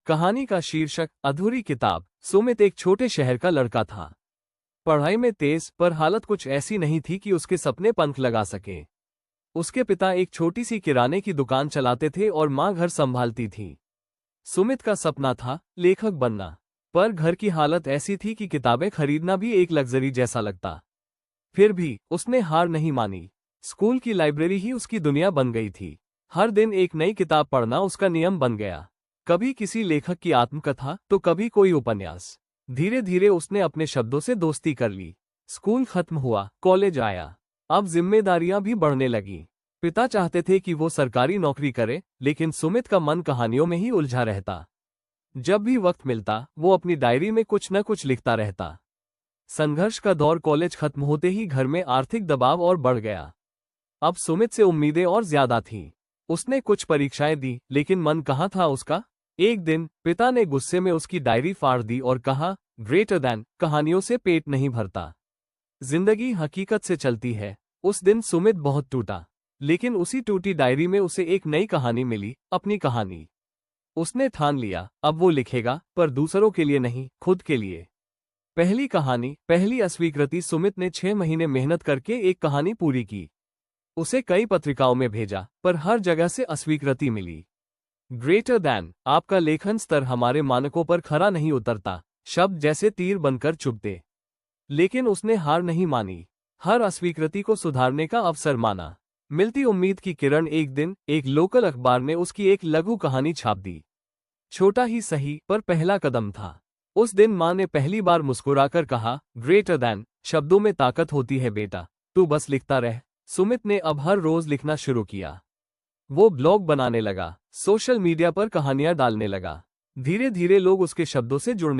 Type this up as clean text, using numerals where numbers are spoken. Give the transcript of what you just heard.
कहानी का शीर्षक अधूरी किताब। सुमित एक छोटे शहर का लड़का था। पढ़ाई में तेज, पर हालत कुछ ऐसी नहीं थी कि उसके सपने पंख लगा सके। उसके पिता एक छोटी सी किराने की दुकान चलाते थे और माँ घर संभालती थी। सुमित का सपना था लेखक बनना, पर घर की हालत ऐसी थी कि किताबें खरीदना भी एक लग्जरी जैसा लगता। फिर भी उसने हार नहीं मानी। स्कूल की लाइब्रेरी ही उसकी दुनिया बन गई थी। हर दिन एक नई किताब पढ़ना उसका नियम बन गया। कभी किसी लेखक की आत्मकथा तो कभी कोई उपन्यास। धीरे धीरे उसने अपने शब्दों से दोस्ती कर ली। स्कूल खत्म हुआ, कॉलेज आया। अब जिम्मेदारियां भी बढ़ने लगी। पिता चाहते थे कि वो सरकारी नौकरी करे, लेकिन सुमित का मन कहानियों में ही उलझा रहता। जब भी वक्त मिलता वो अपनी डायरी में कुछ न कुछ लिखता रहता। संघर्ष का दौर कॉलेज खत्म होते ही घर में आर्थिक दबाव और बढ़ गया। अब सुमित से उम्मीदें और ज्यादा थीं। उसने कुछ परीक्षाएं दी, लेकिन मन कहाँ था उसका। एक दिन पिता ने गुस्से में उसकी डायरी फाड़ दी और कहा, ग्रेटर दैन कहानियों से पेट नहीं भरता, जिंदगी हकीकत से चलती है। उस दिन सुमित बहुत टूटा, लेकिन उसी टूटी डायरी में उसे एक नई कहानी मिली, अपनी कहानी। उसने ठान लिया, अब वो लिखेगा, पर दूसरों के लिए नहीं, खुद के लिए। पहली कहानी, पहली अस्वीकृति। सुमित ने 6 महीने मेहनत करके एक कहानी पूरी की। उसे कई पत्रिकाओं में भेजा, पर हर जगह से अस्वीकृति मिली। ग्रेटर दैन, आपका लेखन स्तर हमारे मानकों पर खरा नहीं उतरता, शब्द जैसे तीर बनकर चुभते। लेकिन उसने हार नहीं मानी। हर अस्वीकृति को सुधारने का अवसर माना। मिलती उम्मीद की किरण। एक दिन एक लोकल अखबार ने उसकी एक लघु कहानी छाप दी। छोटा ही सही, पर पहला कदम था। उस दिन माँ ने पहली बार मुस्कुराकर कहा, ग्रेटर दैन शब्दों में ताकत होती है बेटा, तू बस लिखता रह। सुमित ने अब हर रोज लिखना शुरू किया। वो ब्लॉग बनाने लगा, सोशल मीडिया पर कहानियां डालने लगा। धीरे धीरे लोग उसके शब्दों से जुड़ने